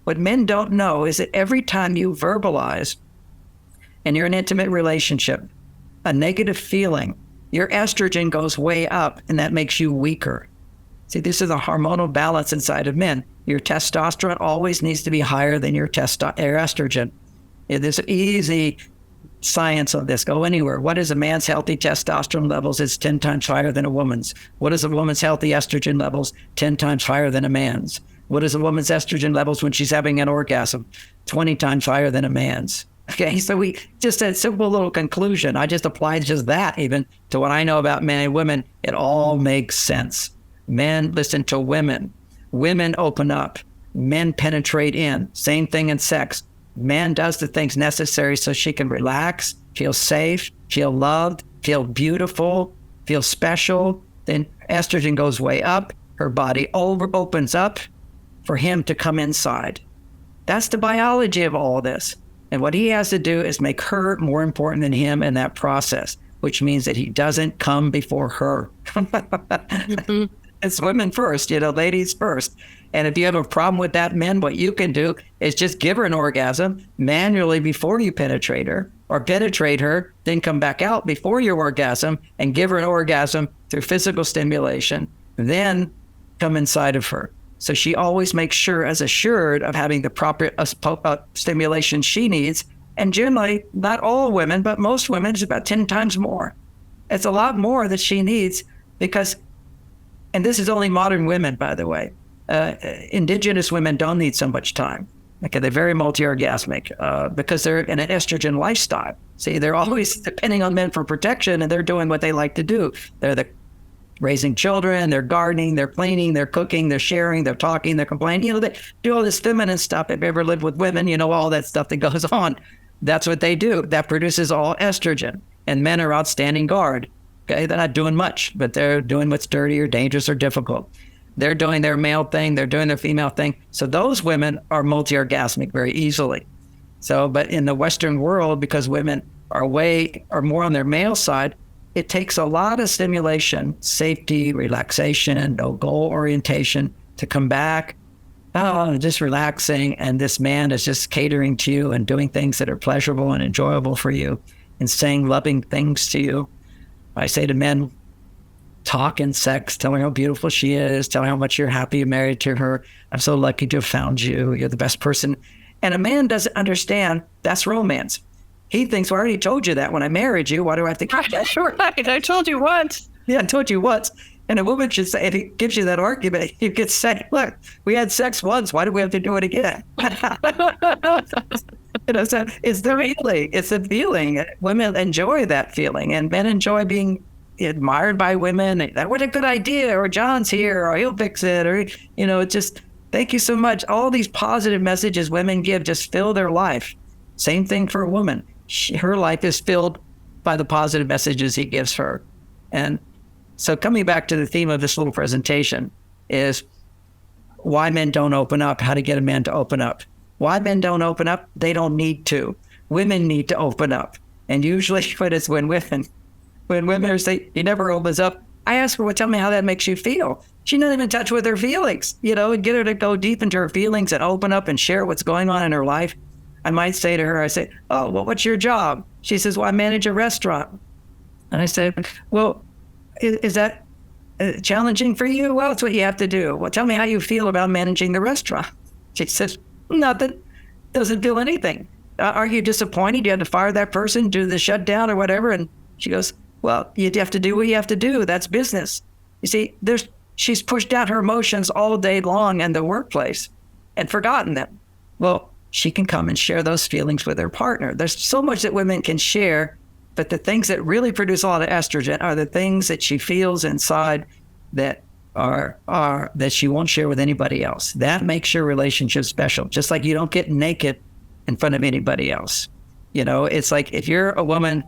What men don't know is that every time you verbalize and you're in an intimate relationship, a negative feeling, your estrogen goes way up, and that makes you weaker. See, this is a hormonal balance inside of men. Your testosterone always needs to be higher than your estrogen. There's easy science on this. Go anywhere. What is a man's healthy testosterone levels? It's 10 times higher than a woman's. What is a woman's healthy estrogen levels? 10 times higher than a man's. What is a woman's estrogen levels when she's having an orgasm? 20 times higher than a man's. Okay, so we just a simple little conclusion. I just applied just that even to what I know about men and women. It all makes sense. Men listen to women. Women open up. Men penetrate in. Same thing in sex. Man does the things necessary so she can relax, feel safe, feel loved, feel beautiful, feel special. Then estrogen goes way up. Her body opens up for him to come inside. That's the biology of all this. And what he has to do is make her more important than him in that process, which means that he doesn't come before her. Mm-hmm. It's women first, ladies first. And if you have a problem with that, men, what you can do is just give her an orgasm manually before you penetrate her, or penetrate her, then come back out before your orgasm and give her an orgasm through physical stimulation, then come inside of her. So she always makes sure, as assured of having the proper stimulation she needs. And generally, not all women, but most women, it's about 10 times more. It's a lot more that she needs because, and this is only modern women, by the way, indigenous women don't need so much time. Okay, they're very multi-orgasmic because they're in an estrogen lifestyle. See, they're always depending on men for protection, and they're doing what they like to do. They're raising children, they're gardening, they're cleaning, they're cooking, they're sharing, they're talking, they're complaining. They do all this feminine stuff. If you ever lived with women, all all that stuff that goes on. That's what they do. That produces all estrogen. And men are out standing guard. Okay, they're not doing much, but they're doing what's dirty or dangerous or difficult. They're doing their male thing, they're doing their female thing. So those women are multi-orgasmic very easily. So, but in the Western world, because women are more on their male side, it takes a lot of stimulation, safety, relaxation, no goal orientation to come back, just relaxing. And this man is just catering to you and doing things that are pleasurable and enjoyable for you and saying loving things to you. I say to men, talk in sex, tell her how beautiful she is, tell her how much you're happy you're married to her. I'm so lucky to have found you. You're the best person. And a man doesn't understand that's romance. He thinks, well, I already told you that when I married you. Why do I have to keep that? Right. I told you once. Yeah, I told you once. And a woman should say, if he gives you that argument, you could say, look, we had sex once. Why do we have to do it again? So it's the feeling. It's the feeling. Women enjoy that feeling, and men enjoy being admired by women. What a good idea, or John's here, or he'll fix it, or, just thank you so much. All these positive messages women give just fill their life. Same thing for a woman. Her life is filled by the positive messages he gives her. And so coming back to the theme of this little presentation is why men don't open up, how to get a man to open up. Why men don't open up? They don't need to. Women need to open up. And usually when women say, he never opens up, I ask her, well, tell me how that makes you feel. She's not even in touch with her feelings, and get her to go deep into her feelings and open up and share what's going on in her life. I might say to her, oh, well, what's your job? She says, well, I manage a restaurant. And I say, well, is that challenging for you? Well, it's what you have to do. Well, tell me how you feel about managing the restaurant. She says, nothing, doesn't feel anything. Are you disappointed? You had to fire that person, do the shutdown or whatever? And she goes, well, you have to do what you have to do. That's business. You see, she's pushed out her emotions all day long in the workplace and forgotten them. Well, she can come and share those feelings with her partner. There's so much that women can share, but the things that really produce a lot of estrogen are the things that she feels inside that are that she won't share with anybody else. That makes your relationship special. Just like you don't get naked in front of anybody else. It's like if you're a woman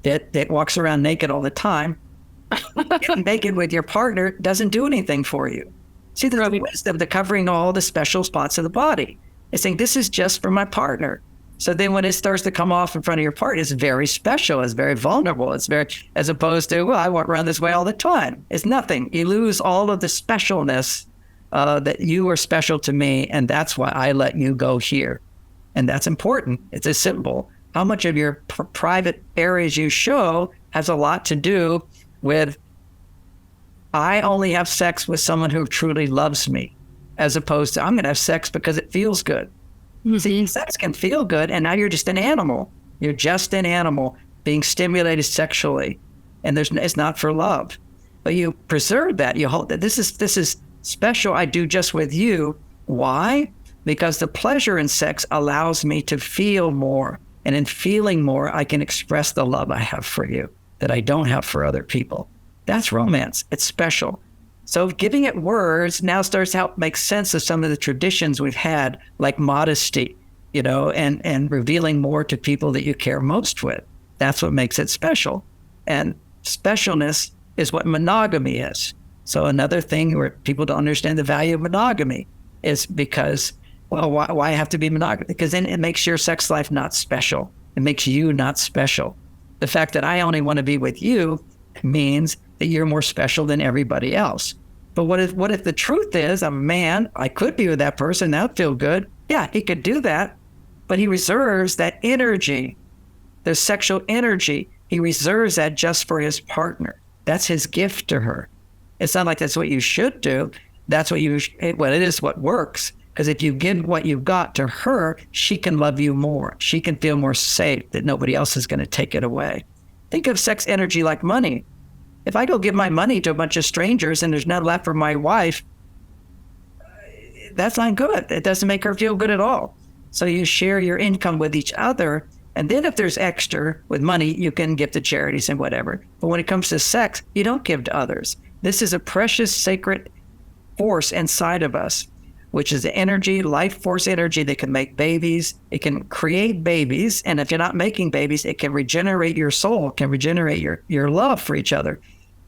that walks around naked all the time, getting naked with your partner doesn't do anything for you. See, there's a wisdom to covering all the special spots of the body. It's saying, this is just for my partner. So then when it starts to come off in front of your partner, it's very special. It's very vulnerable. It's very, as opposed to, well, I walk around this way all the time. It's nothing. You lose all of the specialness that you are special to me, and that's why I let you go here. And that's important. It's a symbol. How much of your private areas you show has a lot to do with, I only have sex with someone who truly loves me, as opposed to I'm going to have sex because it feels good. See, sex can feel good, and now you're just an animal. You're just an animal being stimulated sexually, and it's not for love. But you preserve that. You hold that this is special. I do just with you. Why? Because the pleasure in sex allows me to feel more, and in feeling more, I can express the love I have for you that I don't have for other people. That's romance. It's special. So giving it words now starts to help make sense of some of the traditions we've had, like modesty, and revealing more to people that you care most with. That's what makes it special. And specialness is what monogamy is. So another thing where people don't understand the value of monogamy is because, well, why have to be monogamous? Because then it makes your sex life not special. It makes you not special. The fact that I only want to be with you means that you're more special than everybody else. But what if the truth is I'm a man, I could be with that person, that would feel good. Yeah, he could do that, but he reserves that energy, the sexual energy, he reserves that just for his partner. That's his gift to her. It's not like that's what you should do. That's what it is what works. Because if you give what you've got to her, she can love you more. She can feel more safe that nobody else is going to take it away. Think of sex energy like money. If I go give my money to a bunch of strangers and there's none left for my wife, that's not good. It doesn't make her feel good at all. So you share your income with each other. And then if there's extra with money, you can give to charities and whatever. But when it comes to sex, you don't give to others. This is a precious, sacred force inside of us, which is the energy, life force energy that can make babies. It can create babies. And if you're not making babies, it can regenerate your soul, can regenerate your love for each other.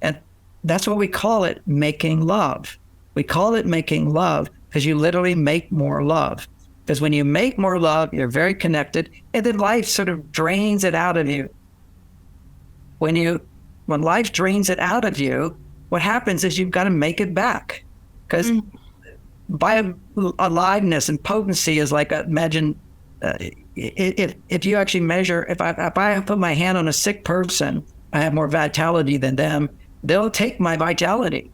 And that's what we call it, making love. We call it making love because you literally make more love. Because when you make more love, you're very connected, and then life sort of drains it out of you. When life drains it out of you, what happens is you've got to make it back. Because aliveness and potency is like, imagine if you actually measure, if I put my hand on a sick person, I have more vitality than them, they'll take my vitality.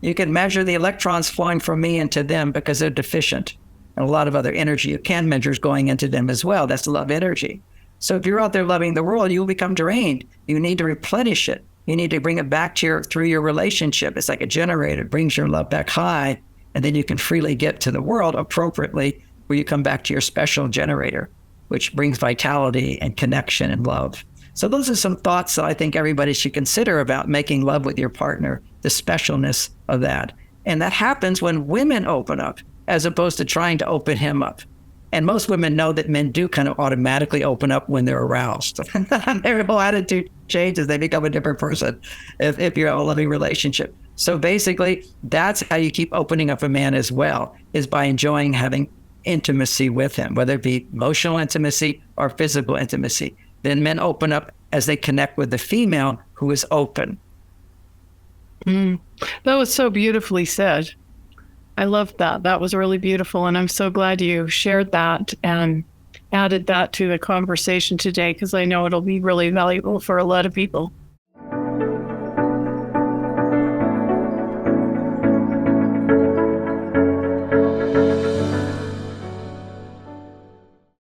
You can measure the electrons flowing from me into them because they're deficient. And a lot of other energy you can measure is going into them as well. That's love energy. So if you're out there loving the world, you will become drained. You need to replenish it. You need to bring it back to through your relationship. It's like a generator. It brings your love back high, and then you can freely get to the world appropriately where you come back to your special generator, which brings vitality and connection and love. So those are some thoughts that I think everybody should consider about making love with your partner, the specialness of that. And that happens when women open up, as opposed to trying to open him up. And most women know that men do kind of automatically open up when they're aroused. Their whole attitude changes. They become a different person if you're in a loving relationship. So basically, that's how you keep opening up a man as well, is by enjoying having intimacy with him, whether it be emotional intimacy or physical intimacy. Then men open up as they connect with the female who is open. That was so beautifully said. I love that. That was really beautiful. And I'm so glad you shared that and added that to the conversation today, because I know it'll be really valuable for a lot of people.